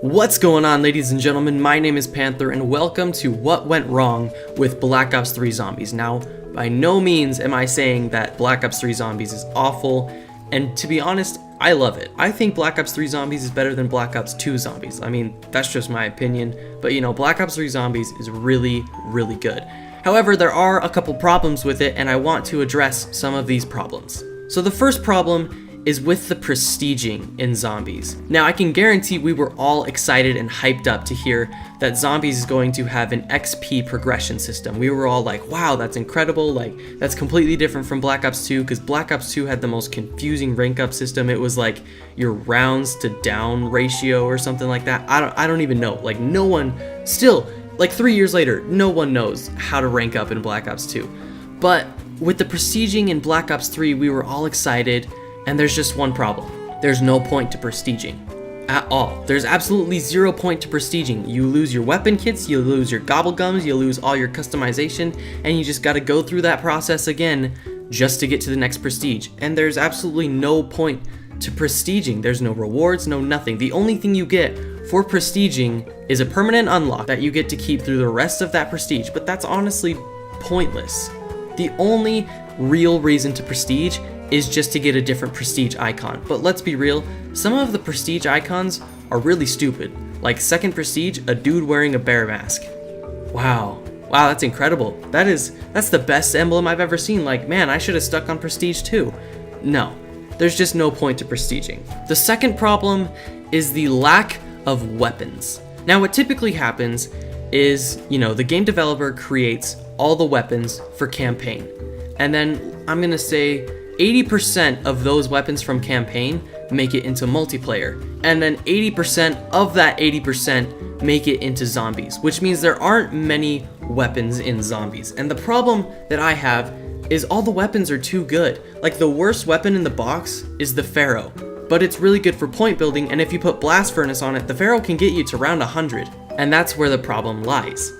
What's going on, ladies and gentlemen? My name is Panther, and welcome to What Went Wrong with Black Ops 3 Zombies. Now, by no means am I saying that Black Ops 3 Zombies is awful, and to be honest, I love it. I think Black Ops 3 Zombies is better than Black Ops 2 Zombies. I mean, that's just my opinion, but Black Ops 3 Zombies is really, really good. However, there are a couple problems with it, and I want to address some of these problems. So the first problem is with the prestiging in Zombies. Now, I can guarantee we were all excited and hyped up to hear that Zombies is going to have an XP progression system. We were all like, wow, that's incredible, that's completely different from Black Ops 2, because Black Ops 2 had the most confusing rank up system. It was like your rounds to down ratio or something like that. I don't even know. No one, still, 3 years later, no one knows how to rank up in Black Ops 2. But with the prestiging in Black Ops 3, we were all excited. And there's just one problem. There's no point to prestiging at all. There's absolutely 0 point to prestiging. You lose your weapon kits, you lose your gobblegums, you lose all your customization, and you just gotta go through that process again just to get to the next prestige. And there's absolutely no point to prestiging. There's no rewards, no nothing. The only thing you get for prestiging is a permanent unlock that you get to keep through the rest of that prestige, but that's honestly pointless. The only real reason to prestige is just to get a different prestige icon. But let's be real, some of the prestige icons are really stupid. Like second prestige, a dude wearing a bear mask. Wow, that's incredible. That's the best emblem I've ever seen. Man, I should have stuck on prestige too. No, there's just no point to prestiging. The second problem is the lack of weapons. Now, what typically happens is, the game developer creates all the weapons for campaign. And then I'm gonna say 80% of those weapons from campaign make it into multiplayer, and then 80% of that 80% make it into zombies, which means there aren't many weapons in zombies. And the problem that I have is all the weapons are too good. The worst weapon in the box is the Pharaoh, but it's really good for point building, and if you put Blast Furnace on it, the Pharaoh can get you to round 100, and that's where the problem lies.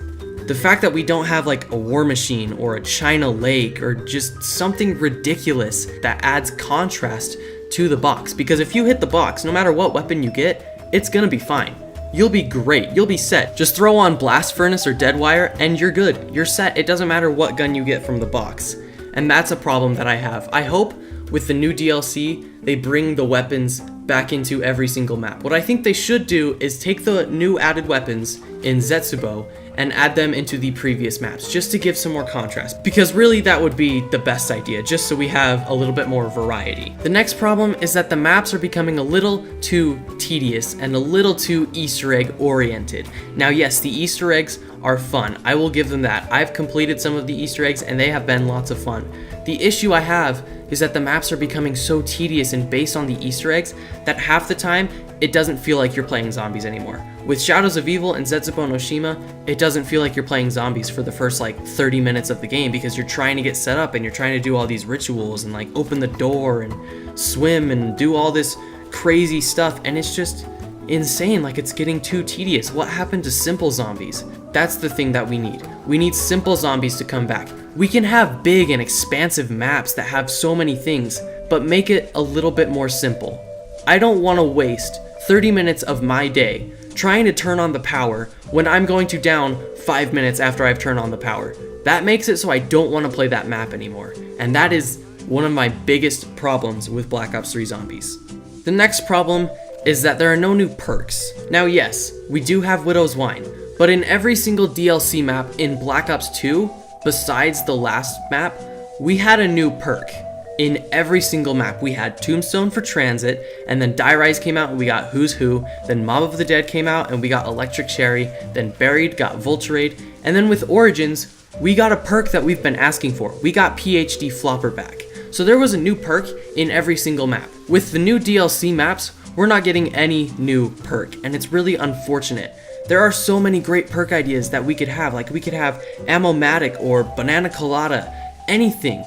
The fact that we don't have a War Machine or a China Lake or just something ridiculous that adds contrast to the box. Because if you hit the box, no matter what weapon you get, it's gonna be fine. You'll be great, you'll be set. Just throw on Blast Furnace or Deadwire and you're good, you're set. It doesn't matter what gun you get from the box. And that's a problem that I have. I hope with the new DLC, they bring the weapons back into every single map. What I think they should do is take the new added weapons in Zetsubo and add them into the previous maps, just to give some more contrast. Because really that would be the best idea, just so we have a little bit more variety. The next problem is that the maps are becoming a little too tedious and a little too Easter egg oriented. Now yes, the Easter eggs are fun, I will give them that. I've completed some of the Easter eggs and they have been lots of fun. The issue I have is that the maps are becoming so tedious and based on the Easter eggs that half the time it doesn't feel like you're playing zombies anymore. With Shadows of Evil and Zetsubo no Shima, it doesn't feel like you're playing zombies for the first 30 minutes of the game, because you're trying to get set up and you're trying to do all these rituals and open the door and swim and do all this crazy stuff, and it's just insane. It's getting too tedious. What happened to simple zombies? That's the thing that we need. We need simple zombies to come back. We can have big and expansive maps that have so many things, but make it a little bit more simple. I don't want to waste 30 minutes of my day trying to turn on the power when I'm going to down 5 minutes after I've turned on the power. That makes it so I don't want to play that map anymore. And that is one of my biggest problems with Black Ops 3 Zombies. The next problem is that there are no new perks. Now yes, we do have Widow's Wine, but in every single DLC map in Black Ops 2, besides the last map, we had a new perk. In every single map, we had Tombstone for Transit, and then Die Rise came out and we got Who's Who, then Mob of the Dead came out and we got Electric Cherry, then Buried got Vulturade, and then with Origins, we got a perk that we've been asking for. We got PhD Flopper back. So there was a new perk in every single map. With the new DLC maps, we're not getting any new perk, and it's really unfortunate. There are so many great perk ideas that we could have, we could have Ammo-matic or Banana Colada, anything.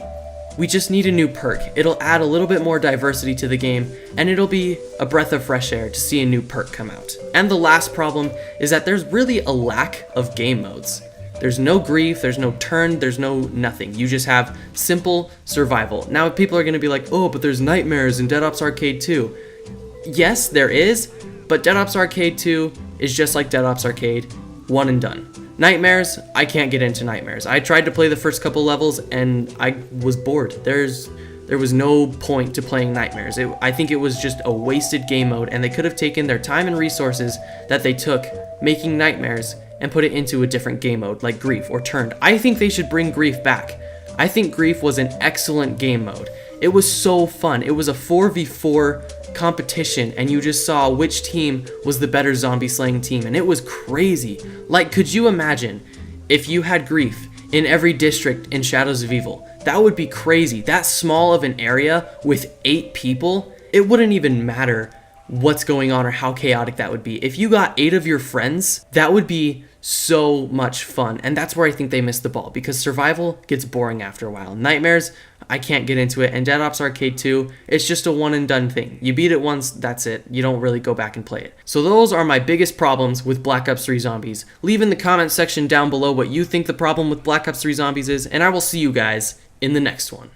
We just need a new perk. It'll add a little bit more diversity to the game, and it'll be a breath of fresh air to see a new perk come out. And the last problem is that there's really a lack of game modes. There's no grief, there's no turn, there's no nothing. You just have simple survival. Now people are gonna be like, oh, but there's nightmares in Dead Ops Arcade 2. Yes, there is, But Dead Ops Arcade 2 is just like Dead Ops Arcade, one and done. Nightmares, I can't get into Nightmares. I tried to play the first couple levels and I was bored. There was no point to playing Nightmares. I think it was just a wasted game mode, and they could have taken their time and resources that they took making Nightmares and put it into a different game mode like Grief or Turned. I think they should bring Grief back. I think Grief was an excellent game mode. It was so fun. It was a 4v4 competition, and you just saw which team was the better zombie slaying team, and it was crazy. Like, could you imagine if you had Grief in every district in Shadows of Evil? That would be crazy. That small of an area with 8 people, it wouldn't even matter what's going on or how chaotic that would be. If you got 8 of your friends, that would be so much fun. And that's where I think they missed the ball, because survival gets boring after a while. Nightmares, I can't get into it. And Dead Ops Arcade 2, it's just a one and done thing. You beat it once, that's it. You don't really go back and play it. So those are my biggest problems with Black Ops 3 Zombies. Leave in the comment section down below what you think the problem with Black Ops 3 Zombies is, and I will see you guys in the next one.